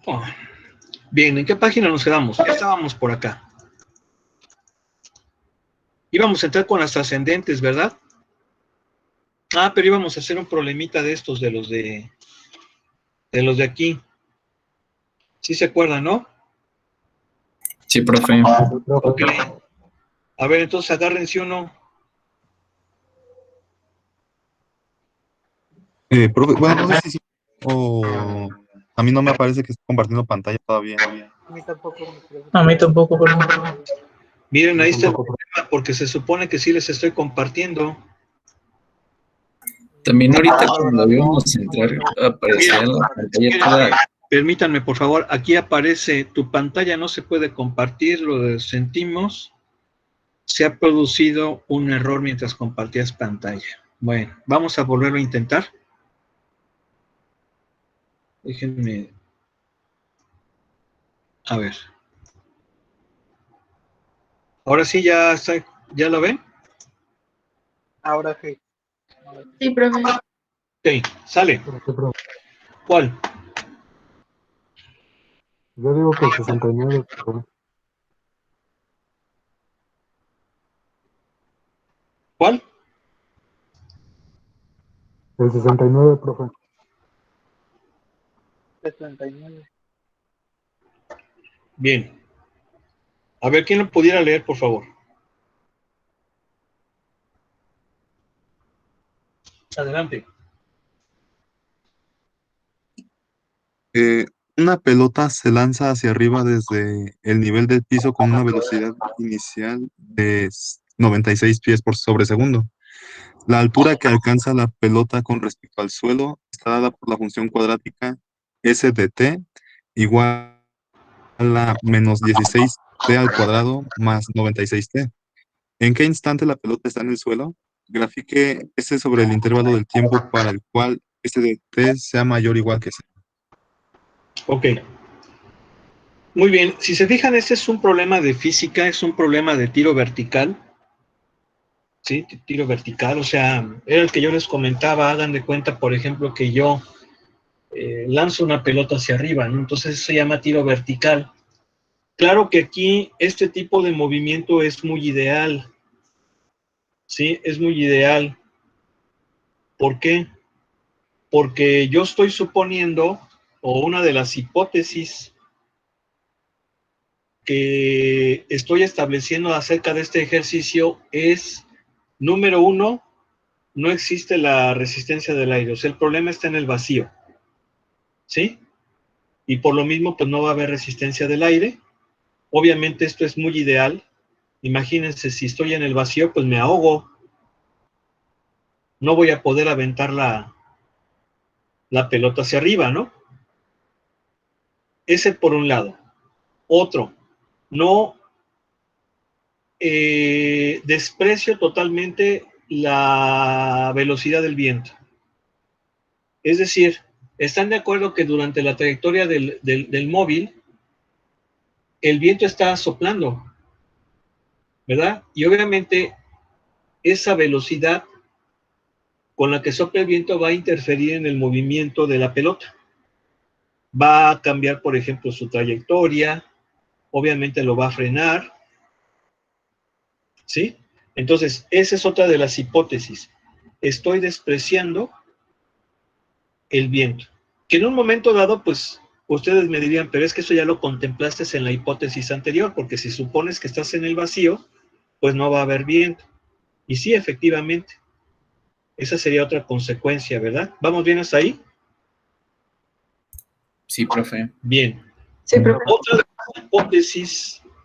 Oh. Bien, ¿en qué página nos quedamos? Estábamos por acá. Íbamos a entrar con las ascendentes, ¿verdad? Ah, pero íbamos a hacer un problemita de estos, de los de aquí. ¿Sí se acuerdan, no? Sí, profe. Ok. A ver, entonces agárrense uno. Profe, bueno, no sé si o a mí no me aparece que esté compartiendo pantalla todavía. A mí tampoco. A mí tampoco, profe. Miren, ahí está el problema, porque se supone que sí les estoy compartiendo. También ahorita cuando íbamos a entrar aparecía en la pantalla toda. Permítanme, por favor, aquí aparece tu pantalla no se puede compartir, lo sentimos. Se ha producido un error mientras compartías pantalla. Bueno, vamos a volverlo a intentar. Déjenme. A ver. Ahora sí ya está, ¿ya lo ven? Ahora sí. Sí, profe. Ok, sale. ¿Cuál? Yo digo que el 69, profe. ¿Cuál? El 69, profe. 69. Bien. A ver, ¿quién lo pudiera leer, por favor? Adelante. Una pelota se lanza hacia arriba desde el nivel del piso con una velocidad inicial de 96 pies por sobre segundo. La altura que alcanza la pelota con respecto al suelo está dada por la función cuadrática s de t igual a menos 16t al cuadrado más 96t. ¿En qué instante la pelota está en el suelo? Grafique S sobre el intervalo del tiempo para el cual S de t sea mayor o igual que 0. Ok. Muy bien. Si se fijan, este es un problema de física, es un problema de tiro vertical. ¿Sí? Tiro vertical, o sea, era el que yo les comentaba. Hagan de cuenta, por ejemplo, que yo lanzo una pelota hacia arriba, ¿no? Entonces eso se llama tiro vertical. Claro que aquí este tipo de movimiento es muy ideal. ¿Sí? Es muy ideal. ¿Por qué? Porque yo estoy suponiendo, o una de las hipótesis que estoy estableciendo acerca de este ejercicio es, número uno, no existe la resistencia del aire, o sea, el problema está en el vacío, ¿sí? Y por lo mismo, pues no va a haber resistencia del aire. Obviamente esto es muy ideal. Imagínense, si estoy en el vacío, pues me ahogo. No voy a poder aventar la pelota hacia arriba, ¿no? Ese por un lado. Otro, no desprecio totalmente la velocidad del viento. Es decir, ¿están de acuerdo que durante la trayectoria del móvil el viento está soplando, ¿verdad? Y obviamente esa velocidad con la que sopla el viento va a interferir en el movimiento de la pelota. Va a cambiar, por ejemplo, su trayectoria, obviamente lo va a frenar, ¿sí? Entonces, esa es otra de las hipótesis. Estoy despreciando el viento. Que en un momento dado, pues, ustedes me dirían, pero es que eso ya lo contemplaste en la hipótesis anterior, porque si supones que estás en el vacío, pues no va a haber viento. Y sí, efectivamente, esa sería otra consecuencia, ¿verdad? ¿Vamos bien hasta ahí? Sí, profe. Bien. Sí, profe.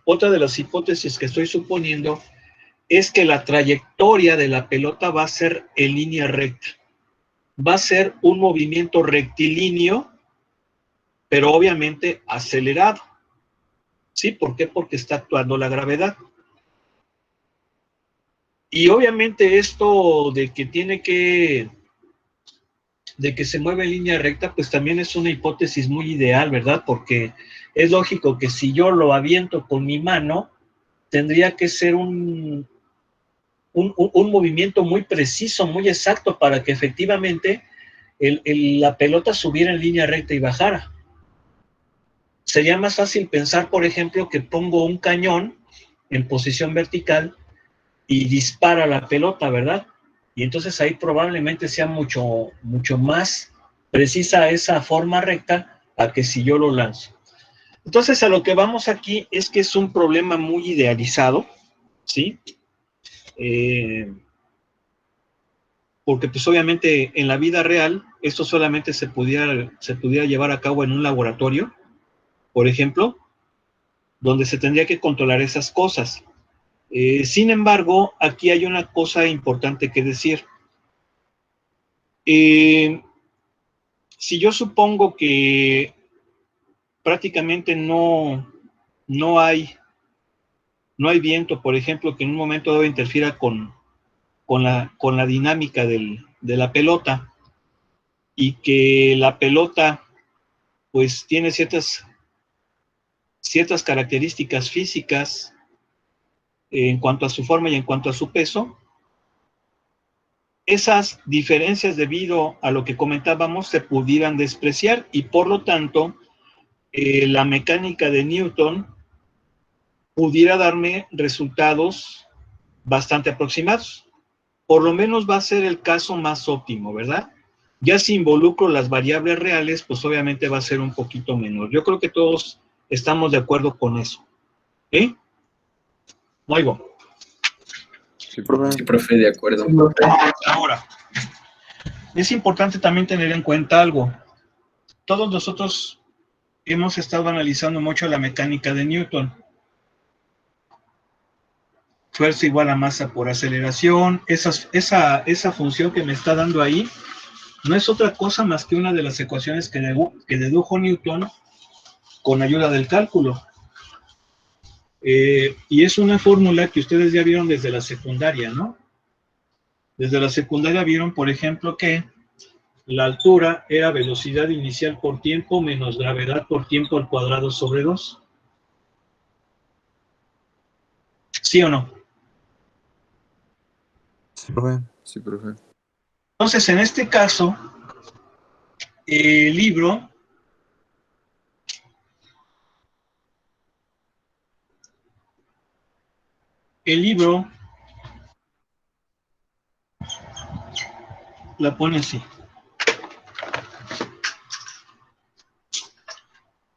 Otra de las hipótesis que estoy suponiendo es que la trayectoria de la pelota va a ser en línea recta. Va a ser un movimiento rectilíneo, pero obviamente acelerado. ¿Sí? ¿Por qué? Porque está actuando la gravedad. Y obviamente esto de que se mueve en línea recta, pues también es una hipótesis muy ideal, ¿verdad? Porque es lógico que si yo lo aviento con mi mano, tendría que ser un movimiento muy preciso, muy exacto, para que efectivamente la pelota subiera en línea recta y bajara. sería más fácil pensar, por ejemplo, que pongo un cañón en posición vertical y dispara la pelota, ¿verdad? Y entonces ahí probablemente sea mucho más precisa esa forma recta a que si yo lo lanzo. Entonces a lo que vamos aquí es que es un problema muy idealizado, ¿sí? Porque pues obviamente en la vida real esto solamente se pudiera llevar a cabo en un laboratorio, por ejemplo, donde se tendría que controlar esas cosas. Sin embargo, aquí hay una cosa importante que decir. Si yo supongo que prácticamente no hay viento, por ejemplo, que en un momento dado interfiera con la dinámica de la pelota, y que la pelota pues tiene ciertas características físicas en cuanto a su forma y en cuanto a su peso, esas diferencias debido a lo que comentábamos se pudieran despreciar y por lo tanto la mecánica de Newton pudiera darme resultados bastante aproximados. Por lo menos va a ser el caso más óptimo, ¿verdad? Ya si involucro las variables reales, pues obviamente va a ser un poquito menor. Yo creo que todos estamos de acuerdo con eso. ¿Eh? Oigo. Sí, profe, de acuerdo. Ahora, es importante también tener en cuenta algo. Todos nosotros hemos estado analizando mucho la mecánica de Newton. Fuerza igual a masa por aceleración. Esa función que me está dando ahí no es otra cosa más que una de las ecuaciones que dedujo Newton con ayuda del cálculo. Y es una fórmula que ustedes ya vieron desde la secundaria, ¿no? Desde la secundaria vieron, por ejemplo, que la altura era velocidad inicial por tiempo menos gravedad por tiempo al cuadrado sobre 2. ¿Sí o no? Sí, profe. Sí, profe. Entonces, en este caso, el libro la pone así.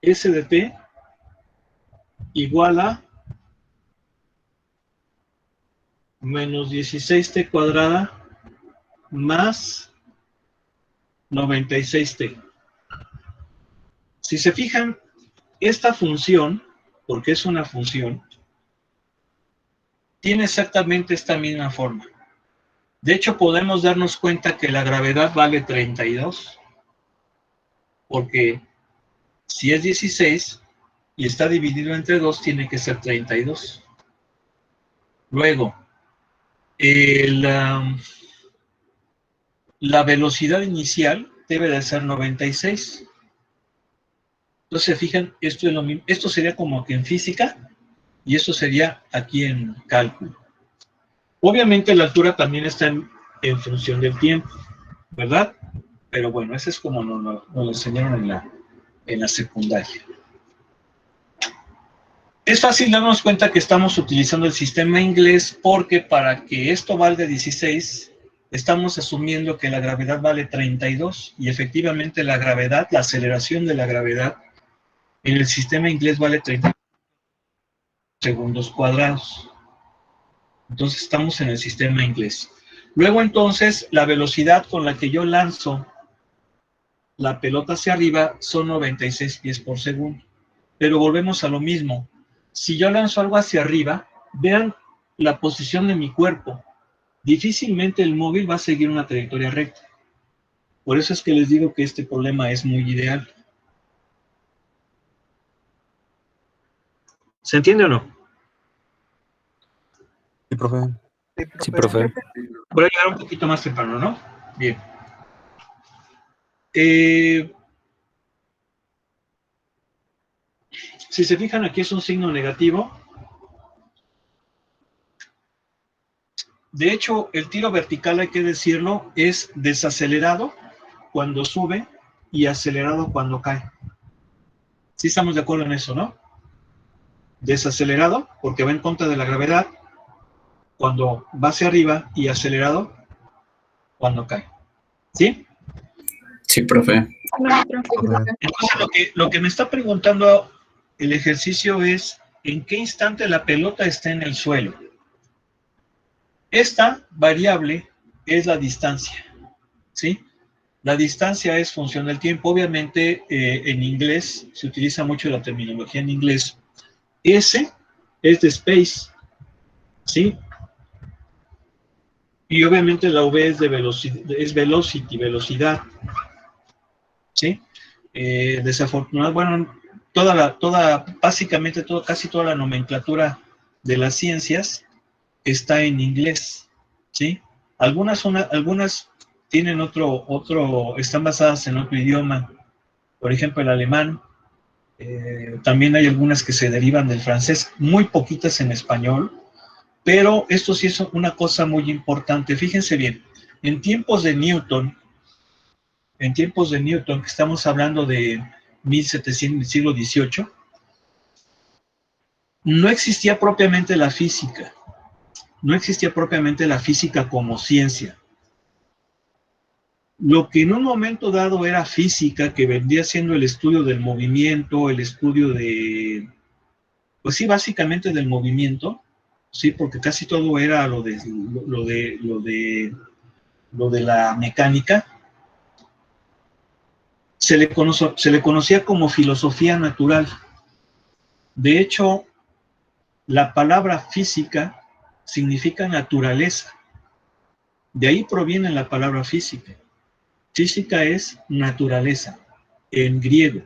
S de t igual a menos 16t cuadrada más 96t. Si se fijan, esta función, porque es una función, tiene exactamente esta misma forma. De hecho, podemos darnos cuenta que la gravedad vale 32, porque si es 16 y está dividido entre 2, tiene que ser 32. Luego, la velocidad inicial debe de ser 96. Entonces, fijan, esto es lo mismo. Esto sería como que en física y eso sería aquí en cálculo. Obviamente la altura también está en función del tiempo, ¿verdad? Pero bueno, eso es como nos lo enseñaron en la secundaria. Es fácil darnos cuenta que estamos utilizando el sistema inglés porque para que esto valga 16, estamos asumiendo que la gravedad vale 32 y efectivamente la gravedad, la aceleración de la gravedad en el sistema inglés vale 30 segundos cuadrados. Entonces estamos en el sistema inglés. Luego entonces la velocidad con la que yo lanzo la pelota hacia arriba son 96 pies por segundo. Pero volvemos a lo mismo. Si yo lanzo algo hacia arriba, vean la posición de mi cuerpo. Difícilmente el móvil va a seguir una trayectoria recta. Por eso es que les digo que este problema es muy ideal. ¿Se entiende o no? Sí, profe. Sí, profe. Voy a llegar un poquito más temprano, ¿no? Bien. Si se fijan, aquí es un signo negativo. De hecho, el tiro vertical, hay que decirlo, es desacelerado cuando sube y acelerado cuando cae. Sí estamos de acuerdo en eso, ¿no? Desacelerado, porque va en contra de la gravedad cuando va hacia arriba, y acelerado cuando cae. ¿Sí? Sí, profe. Entonces, lo que me está preguntando el ejercicio es, ¿en qué instante la pelota está en el suelo? Esta variable es la distancia, ¿sí? La distancia es función del tiempo. Obviamente, en inglés, se utiliza mucho la terminología en inglés. S es de space, ¿sí? Y obviamente la V es de velocidad, ¿sí? Desafortunadamente, bueno, básicamente casi toda la nomenclatura de las ciencias está en inglés, ¿sí? Algunas tienen están basadas en otro idioma, por ejemplo el alemán. También hay algunas que se derivan del francés, muy poquitas en español, pero esto sí es una cosa muy importante. Fíjense bien, en tiempos de Newton, que estamos hablando de 1700, del siglo XVIII, no existía propiamente la física. No existía propiamente la física como ciencia. Lo que en un momento dado era física, que vendría siendo el estudio del movimiento, el estudio de, pues sí, básicamente del movimiento, sí, porque casi todo era lo de la mecánica, se le conocía como filosofía natural. De hecho, la palabra física significa naturaleza. De ahí proviene la palabra física. Física es naturaleza, en griego.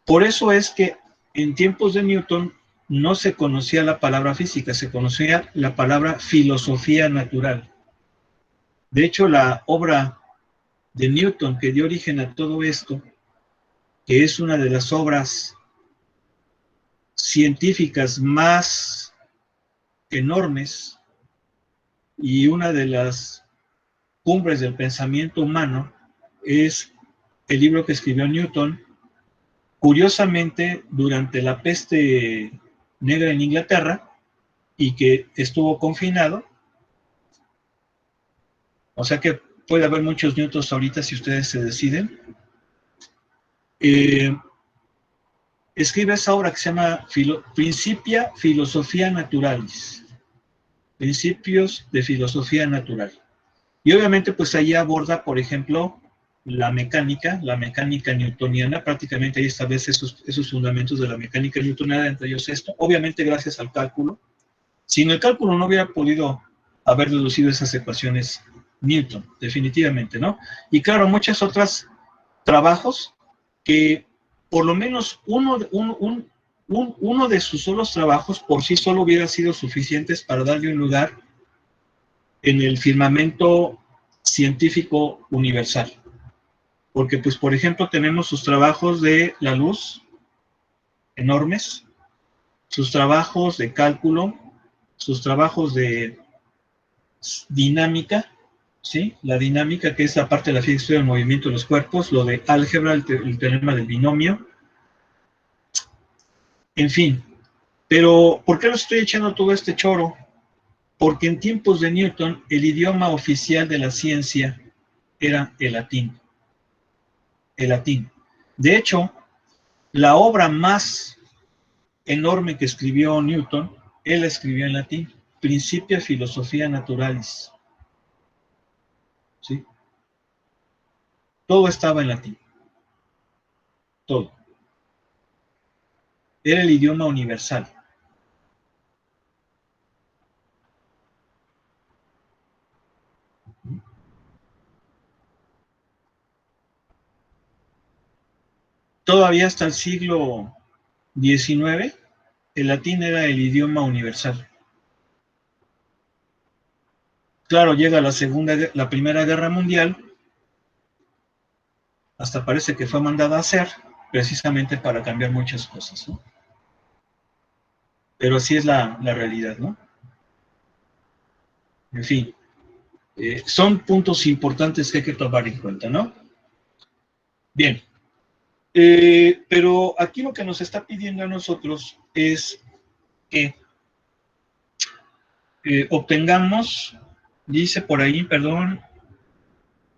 Por eso es que en tiempos de Newton no se conocía la palabra física, se conocía la palabra filosofía natural. De hecho, la obra de Newton que dio origen a todo esto, que es una de las obras científicas más enormes y una de las cumbres del pensamiento humano, es el libro que escribió Newton, curiosamente durante la peste negra en Inglaterra, y que estuvo confinado. O sea que puede haber muchos Newtons ahorita si ustedes se deciden. Escribe esa obra que se llama Principia Philosophia Naturalis. Principios de filosofía natural. Y obviamente pues ahí aborda, por ejemplo, la mecánica newtoniana. Prácticamente ahí establece esos fundamentos de la mecánica newtoniana, entre ellos esto, obviamente gracias al cálculo. Sin el cálculo no hubiera podido haber deducido esas ecuaciones Newton, definitivamente, ¿no? Y claro, muchos otros trabajos que por lo menos uno de sus solos trabajos por sí solo hubiera sido suficientes para darle un lugar en el firmamento científico universal. Porque, pues, por ejemplo, tenemos sus trabajos de la luz, enormes, sus trabajos de cálculo, sus trabajos de dinámica, ¿sí? La dinámica, que es la parte de la física del movimiento de los cuerpos, lo de álgebra, el teorema del binomio, en fin. Pero, ¿por qué lo estoy echando todo este choro? Porque en tiempos de Newton, el idioma oficial de la ciencia era el latín. El latín. De hecho, la obra más enorme que escribió Newton, él la escribió en latín, Principia Philosophia Naturalis. ¿Sí? Todo estaba en latín. Todo. Era el idioma universal. Todavía hasta el siglo XIX, el latín era el idioma universal. Claro, llega la Primera Guerra Mundial, hasta parece que fue mandada a hacer, precisamente para cambiar muchas cosas, ¿no? Pero así es la realidad, ¿no? En fin, son puntos importantes que hay que tomar en cuenta, ¿no? Bien. Pero aquí lo que nos está pidiendo a nosotros es que obtengamos, dice por ahí, perdón,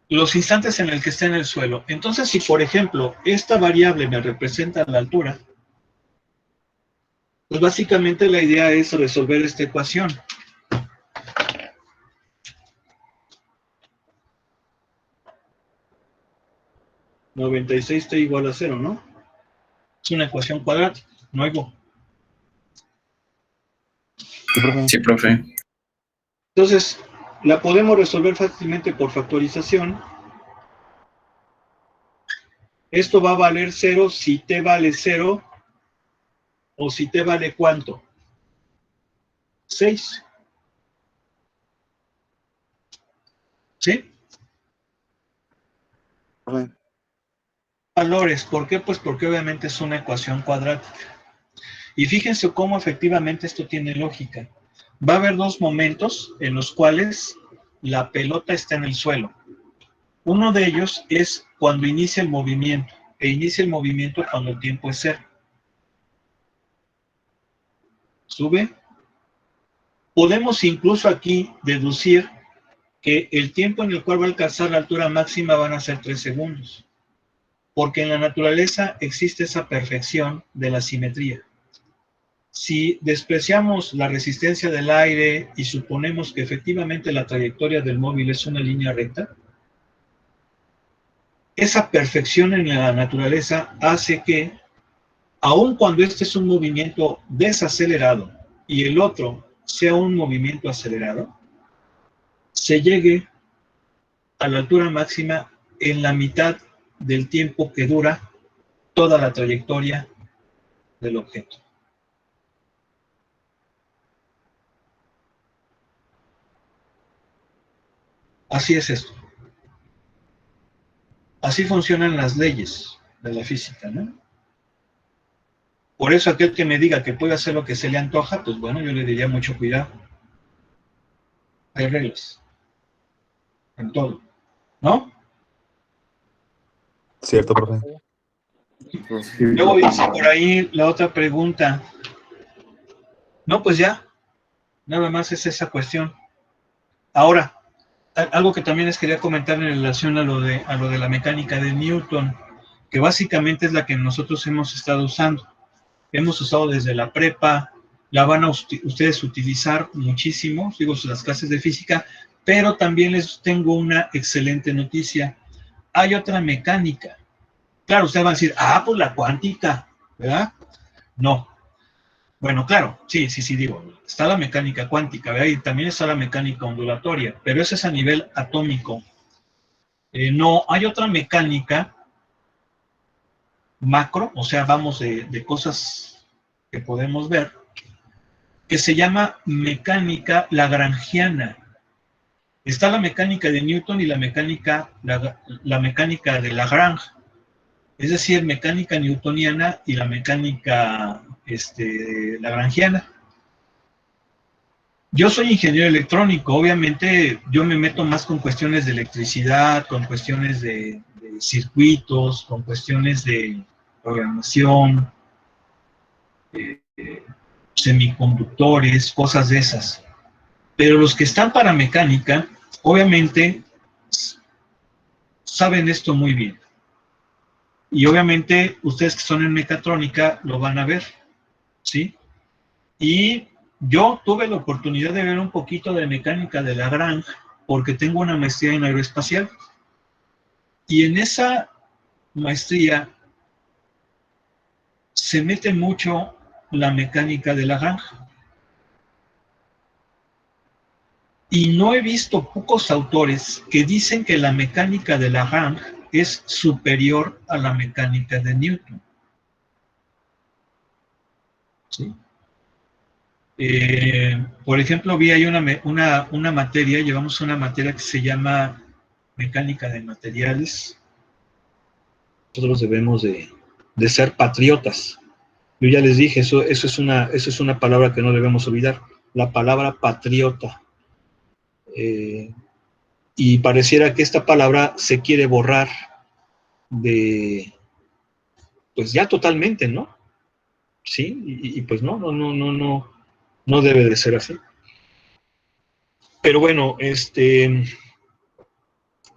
los instantes en el que esté en el suelo. Entonces, si por ejemplo, esta variable me representa la altura, pues básicamente la idea es resolver esta ecuación. (96t igual a 0, ¿no? Es una ecuación cuadrática, no oigo. Sí, profe. Sí, profe. Entonces, la podemos resolver fácilmente por factorización. Esto va a valer 0 si t vale 0 o si t vale ¿cuánto? 6. ¿Sí? Profe. Valores, ¿por qué? Pues porque obviamente es una ecuación cuadrática. Y fíjense cómo efectivamente esto tiene lógica. Va a haber dos momentos en los cuales la pelota está en el suelo. Uno de ellos es cuando inicia el movimiento, e inicia el movimiento cuando el tiempo es 0. Sube. Podemos incluso aquí deducir que el tiempo en el cual va a alcanzar la altura máxima van a ser 3 segundos. Porque en la naturaleza existe esa perfección de la simetría. Si despreciamos la resistencia del aire y suponemos que efectivamente la trayectoria del móvil es una línea recta, esa perfección en la naturaleza hace que, aun cuando este es un movimiento desacelerado y el otro sea un movimiento acelerado, se llegue a la altura máxima en la mitad del tiempo que dura toda la trayectoria del objeto. Así es esto. Así funcionan las leyes de la física, ¿no? Por eso aquel que me diga que puede hacer lo que se le antoja, pues bueno, yo le diría mucho cuidado. Hay reglas en todo, ¿no? Cierto, profe. Luego dice por ahí la otra pregunta. No, pues ya, nada más es esa cuestión. Ahora, algo que también les quería comentar en relación a lo de la mecánica de Newton, que básicamente es la que nosotros hemos estado usando. Hemos usado desde la prepa, la van a ustedes utilizar muchísimo, digo, las clases de física, pero también les tengo una excelente noticia. Hay otra mecánica. Claro, ustedes van a decir, pues la cuántica, ¿verdad? No. Bueno, claro, sí, digo, está la mecánica cuántica, ¿verdad? Y también está la mecánica ondulatoria, pero eso es a nivel atómico. No, hay otra mecánica macro, o sea, vamos de cosas que podemos ver, que se llama mecánica lagrangiana. Está la mecánica de Newton y la mecánica de Lagrange, es decir, mecánica newtoniana y la mecánica lagrangiana. Yo soy ingeniero electrónico, obviamente yo me meto más con cuestiones de electricidad, con cuestiones de circuitos, con cuestiones de programación, semiconductores, cosas de esas. Pero los que están para mecánica, obviamente, saben esto muy bien. Y obviamente, ustedes que son en mecatrónica lo van a ver, ¿sí? Y yo tuve la oportunidad de ver un poquito de mecánica de Lagrange, porque tengo una maestría en aeroespacial. Y en esa maestría se mete mucho la mecánica de Lagrange. Y no he visto pocos autores que dicen que la mecánica de Lagrange es superior a la mecánica de Newton. ¿Sí? Por ejemplo, vi ahí una materia, llevamos una materia que se llama mecánica de materiales. Nosotros debemos de ser patriotas. Yo ya les dije, eso es una palabra que no debemos olvidar, la palabra patriota. Y pareciera que esta palabra se quiere borrar de pues ya totalmente, ¿no? Sí, y pues no debe de ser así. Pero bueno,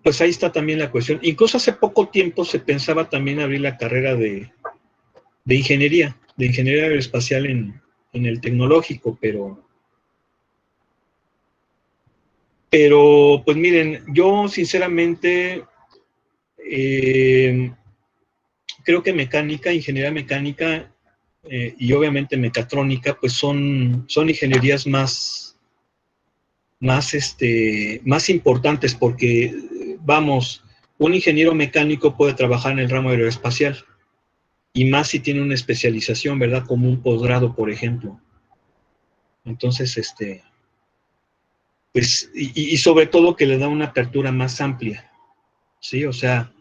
pues ahí está también la cuestión. Incluso hace poco tiempo se pensaba también abrir la carrera de ingeniería aeroespacial en el tecnológico, pero pues miren, yo sinceramente creo que ingeniería mecánica y obviamente mecatrónica, pues son ingenierías más importantes porque, vamos, un ingeniero mecánico puede trabajar en el ramo aeroespacial y más si tiene una especialización, ¿verdad? Como un posgrado, por ejemplo. Entonces, pues, y sobre todo que le da una apertura más amplia, ¿sí? O sea,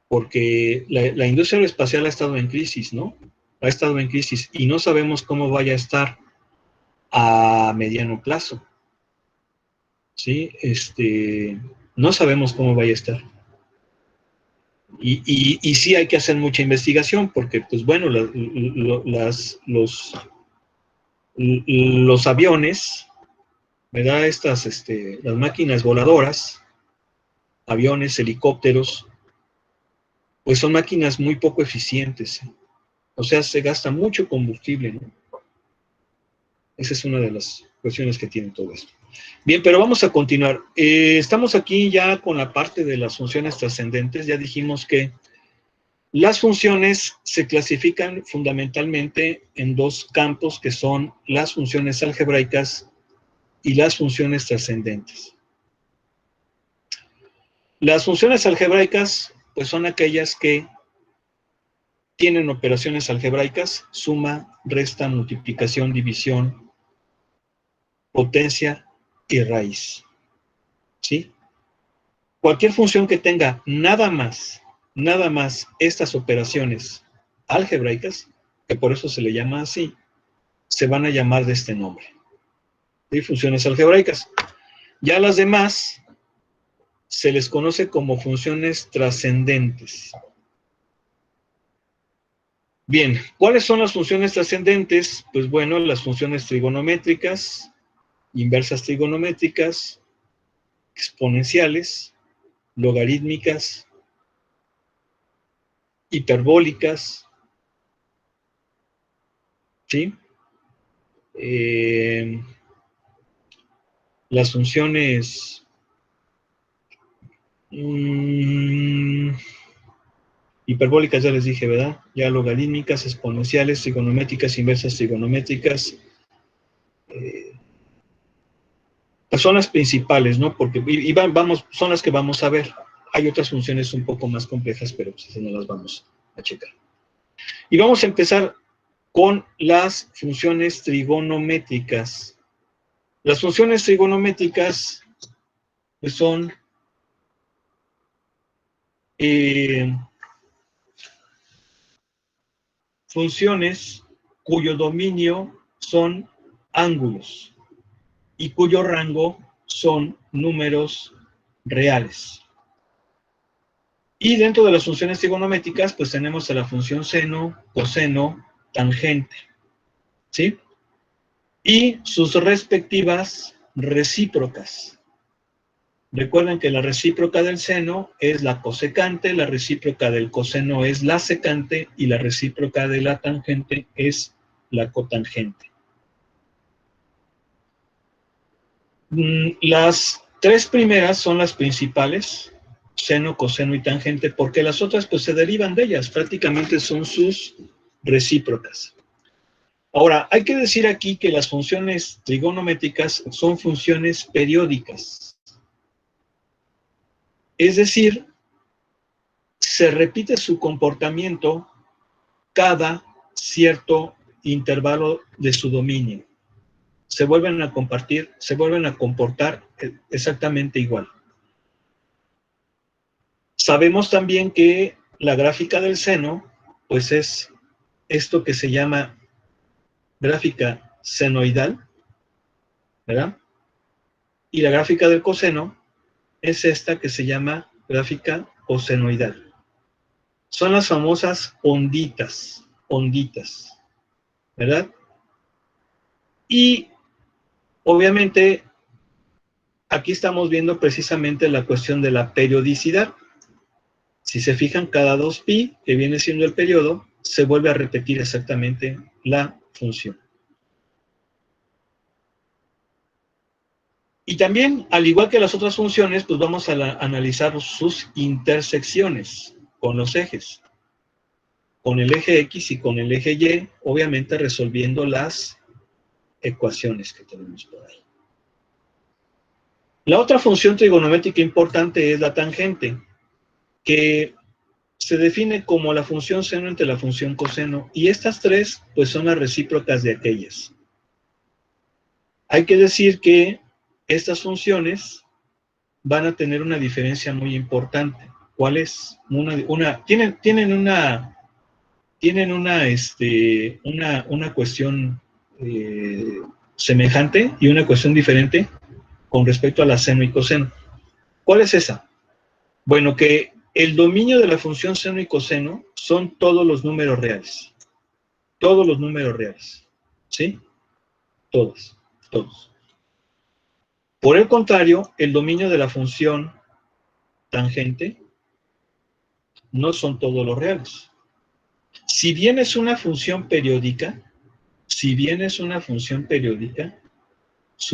porque la industria aeroespacial ha estado en crisis, ¿no? Ha estado en crisis y no sabemos cómo vaya a estar a mediano plazo, ¿sí? No sabemos cómo vaya a estar. Y sí hay que hacer mucha investigación porque, pues bueno, los aviones, ¿verdad? Las máquinas voladoras, aviones, helicópteros, pues son máquinas muy poco eficientes. O sea, se gasta mucho combustible, ¿no? Esa es una de las cuestiones que tiene todo esto. Bien, pero vamos a continuar. Estamos aquí ya con la parte de las funciones trascendentes. Ya dijimos que las funciones se clasifican fundamentalmente en dos campos que son las funciones algebraicas y las funciones trascendentes. Las funciones algebraicas, pues son aquellas que tienen operaciones algebraicas, suma, resta, multiplicación, división, potencia y raíz. ¿Sí? Cualquier función que tenga nada más estas operaciones algebraicas, que por eso se le llama así, se van a llamar de este nombre. ¿Sí? Funciones algebraicas. Ya las demás se les conoce como funciones trascendentes. Bien, ¿cuáles son las funciones trascendentes? Pues bueno, las funciones trigonométricas, inversas trigonométricas, exponenciales, logarítmicas, hiperbólicas, ¿sí? Las funciones hiperbólicas ya les dije, ¿verdad? Ya logarítmicas, exponenciales, trigonométricas, inversas trigonométricas, pues son las principales, ¿no? Porque son las que vamos a ver. Hay otras funciones un poco más complejas, pero pues esas no las vamos a checar. Y vamos a empezar con las funciones trigonométricas. Las funciones trigonométricas pues son funciones cuyo dominio son ángulos y cuyo rango son números reales. Y dentro de las funciones trigonométricas, pues tenemos a la función seno, coseno, tangente, ¿sí? Y sus respectivas recíprocas. Recuerden que la recíproca del seno es la cosecante, la recíproca del coseno es la secante y la recíproca de la tangente es la cotangente. Las tres primeras son las principales, seno, coseno y tangente, porque las otras pues se derivan de ellas, prácticamente son sus recíprocas. Ahora, hay que decir aquí que las funciones trigonométricas son funciones periódicas. Es decir, se repite su comportamiento cada cierto intervalo de su dominio. Se vuelven a comportar exactamente igual. Sabemos también que la gráfica del seno, pues es esto que se llama gráfica senoidal, ¿verdad? Y la gráfica del coseno es esta que se llama gráfica cosenoidal. son las famosas onditas, ¿verdad? Y obviamente aquí estamos viendo precisamente la cuestión de la periodicidad. Si se fijan, cada 2pi, que viene siendo el periodo, se vuelve a repetir exactamente la función. Y también, al igual que las otras funciones, pues vamos a analizar sus intersecciones con los ejes. Con el eje X y con el eje Y, obviamente resolviendo las ecuaciones que tenemos por ahí. La otra función trigonométrica importante es la tangente, que se define como la función seno entre la función coseno, y estas tres, pues son las recíprocas de aquellas. Hay que decir que estas funciones van a tener una diferencia muy importante. ¿Cuál es? Tienen una cuestión semejante y una cuestión diferente con respecto a la seno y coseno. ¿Cuál es esa? Bueno, que el dominio de la función seno y coseno son todos los números reales. Todos los números reales. ¿Sí? Todos. Por el contrario, el dominio de la función tangente no son todos los reales. Si bien es una función periódica, su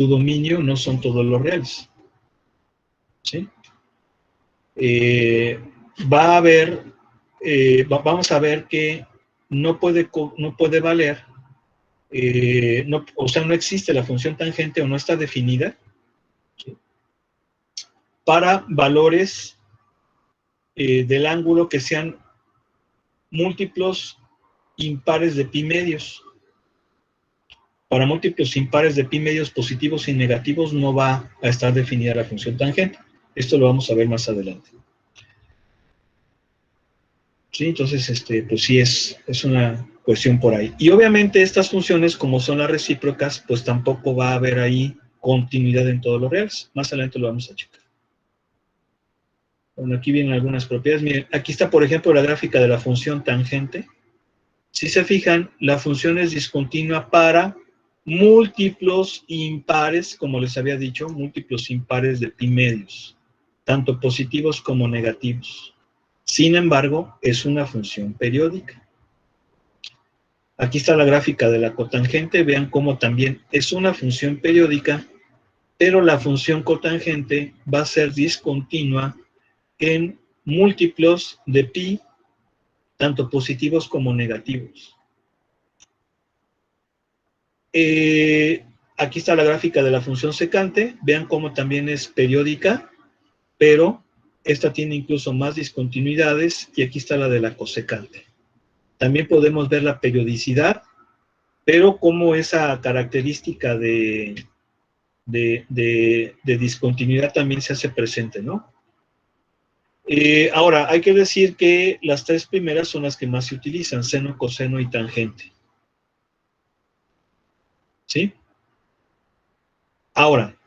dominio no son todos los reales. ¿Sí? Vamos a ver que no puede valer, o sea, no existe la función tangente o no está definida, ¿sí?, para valores del ángulo que sean múltiplos impares de pi medios. Para múltiplos impares de pi medios positivos y negativos no va a estar definida la función tangente. Esto lo vamos a ver más adelante. Sí, entonces, pues sí es una cuestión por ahí. Y obviamente estas funciones, como son las recíprocas, pues tampoco va a haber ahí continuidad en todos los reales. Más adelante lo vamos a checar. Bueno, aquí vienen algunas propiedades. Miren, aquí está, por ejemplo, la gráfica de la función tangente. Si se fijan, la función es discontinua para múltiplos impares, como les había dicho, múltiplos impares de pi medios, tanto positivos como negativos. Sin embargo, es una función periódica. Aquí está la gráfica de la cotangente. Vean cómo también es una función periódica, pero la función cotangente va a ser discontinua en múltiplos de pi, tanto positivos como negativos. Aquí está la gráfica de la función secante. Vean cómo también es periódica, pero esta tiene incluso más discontinuidades, y aquí está la de la cosecante. También podemos ver la periodicidad, pero como esa característica de discontinuidad también se hace presente, ¿no? Ahora, hay que decir que las tres primeras son las que más se utilizan: seno, coseno y tangente. ¿Sí? Ahora,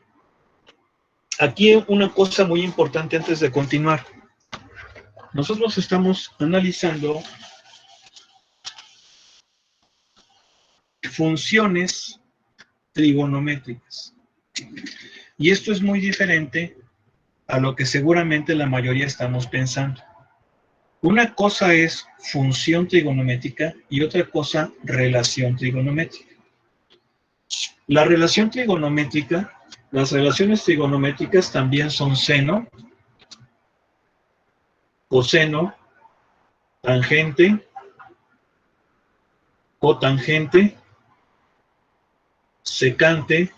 aquí una cosa muy importante antes de continuar. Nosotros estamos analizando funciones trigonométricas. Y esto es muy diferente a lo que seguramente la mayoría estamos pensando. Una cosa es función trigonométrica y otra cosa relación trigonométrica. La relación trigonométrica, las relaciones trigonométricas también son seno, coseno, tangente, cotangente, secante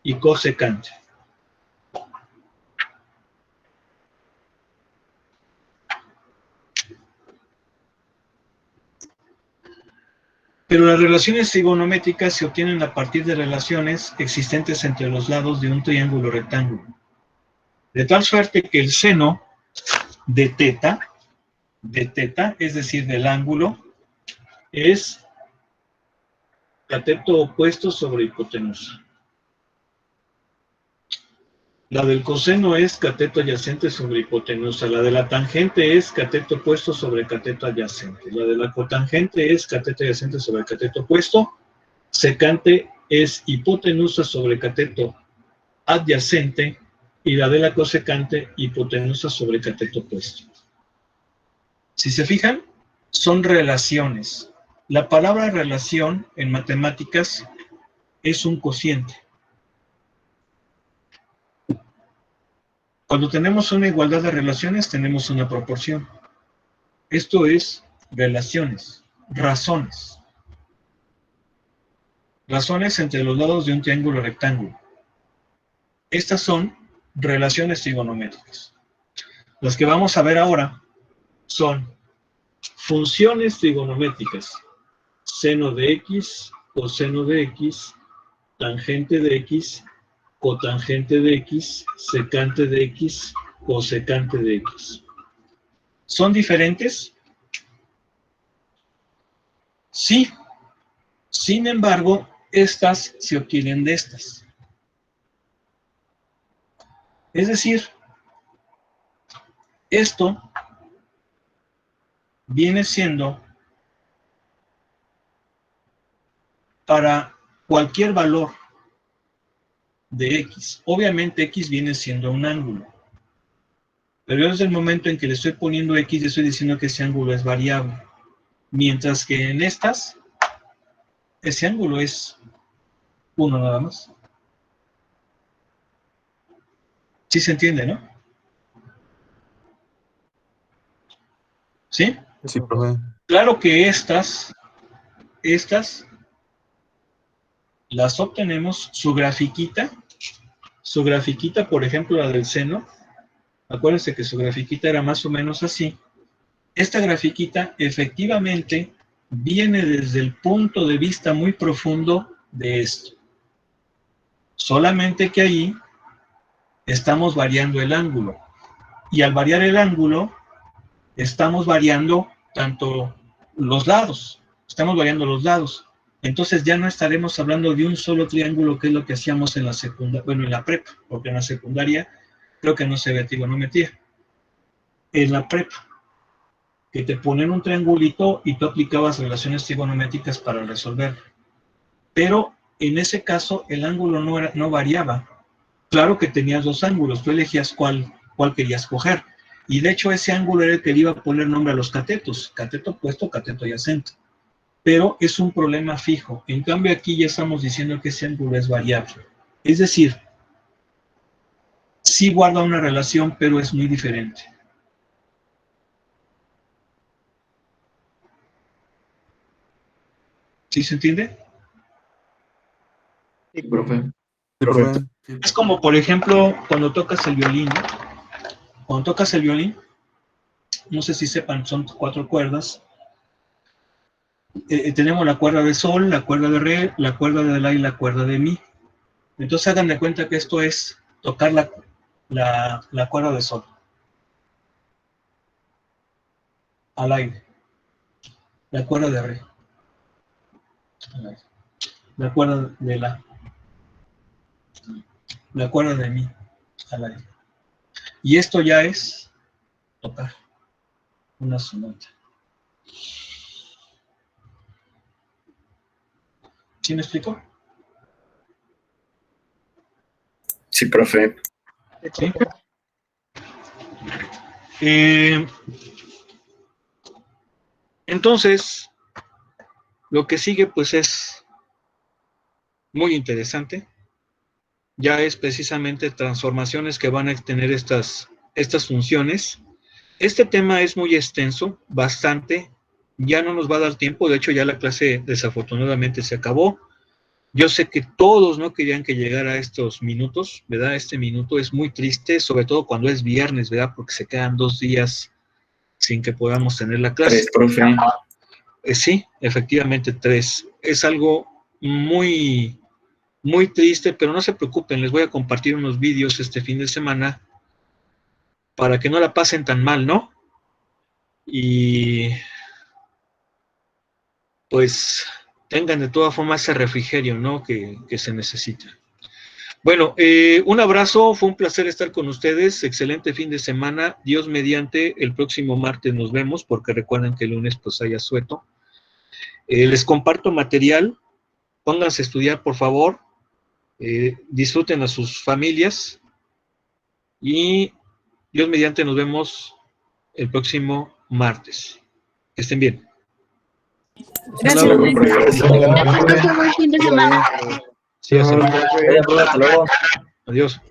y cosecante. Pero las relaciones trigonométricas se obtienen a partir de relaciones existentes entre los lados de un triángulo rectángulo. De tal suerte que el seno de teta, es decir, del ángulo, es cateto opuesto sobre hipotenusa. La del coseno es cateto adyacente sobre hipotenusa. La de la tangente es cateto opuesto sobre cateto adyacente. La de la cotangente es cateto adyacente sobre cateto opuesto. Secante es hipotenusa sobre cateto adyacente. Y la de la cosecante, hipotenusa sobre cateto opuesto. Si se fijan, son relaciones. La palabra relación en matemáticas es un cociente. Cuando tenemos una igualdad de relaciones, tenemos una proporción. Esto es relaciones, razones. Razones entre los lados de un triángulo rectángulo. Estas son relaciones trigonométricas. Las que vamos a ver ahora son funciones trigonométricas. Seno de x, coseno de x, tangente de x, cotangente de x, secante de x, cosecante de x. ¿Son diferentes? Sí. Sin embargo, estas se obtienen de estas. Es decir, esto viene siendo para cualquier valor de x. Obviamente x viene siendo un ángulo. Pero desde el momento en que le estoy poniendo x, le estoy diciendo que ese ángulo es variable. Mientras que en estas, ese ángulo es 1 nada más. ¿Sí se entiende, no? ¿Sí? Sí, profe. Claro que estas las obtenemos, su grafiquita, por ejemplo, la del seno. Acuérdense que su grafiquita era más o menos así. Esta grafiquita efectivamente viene desde el punto de vista muy profundo de esto. Solamente que ahí estamos variando el ángulo. Y al variar el ángulo, estamos variando tanto los lados. Estamos variando los lados. Entonces ya no estaremos hablando de un solo triángulo, que es lo que hacíamos en la secundaria, bueno, en la prepa, porque en la secundaria creo que no se ve trigonometría. En la prepa, que te ponen un triangulito y tú aplicabas relaciones trigonométricas para resolver. Pero en ese caso el ángulo no variaba. Claro que tenías dos ángulos, tú elegías cuál querías coger. Y de hecho ese ángulo era el que le iba a poner nombre a los catetos, cateto opuesto, cateto adyacente. Pero es un problema fijo. En cambio aquí ya estamos diciendo que ese ángulo es variable. Es decir, sí guarda una relación, pero es muy diferente. ¿Sí se entiende? Sí, profe. Sí, profe. Es como, por ejemplo, cuando tocas el violín, ¿no? Cuando tocas el violín, no sé si sepan, son 4 cuerdas. Tenemos la cuerda de sol, la cuerda de re, la cuerda de la y la cuerda de mi. Entonces hagan de cuenta que esto es tocar la cuerda de sol. Al aire. La cuerda de re. Al aire. La cuerda de la. La cuerda de mi. Al aire. Y esto ya es tocar una sonata. ¿Sí me explico? Sí, profe. ¿Sí? Entonces, lo que sigue pues es muy interesante. Ya es precisamente transformaciones que van a tener estas funciones. Este tema es muy extenso, bastante. Ya no nos va a dar tiempo, de hecho ya la clase desafortunadamente se acabó. Yo sé que todos no querían que llegara a estos minutos, ¿verdad? Este minuto es muy triste, sobre todo cuando es viernes, ¿verdad? Porque se quedan 2 días sin que podamos tener la clase. 3, profe. Sí, efectivamente 3. Es algo muy, muy triste, pero no se preocupen, les voy a compartir unos vídeos este fin de semana para que no la pasen tan mal, ¿no? Y pues tengan de todas formas ese refrigerio, ¿no? Que se necesita. Bueno, un abrazo, fue un placer estar con ustedes, excelente fin de semana, Dios mediante, el próximo martes nos vemos, porque recuerden que el lunes pues hay asueto. Les comparto material, pónganse a estudiar por favor, disfruten a sus familias, y Dios mediante nos vemos el próximo martes. Que estén bien. Gracias. Hasta luego, profesor. Buen fin de semana. Sí, hasta luego. Hasta luego. Adiós.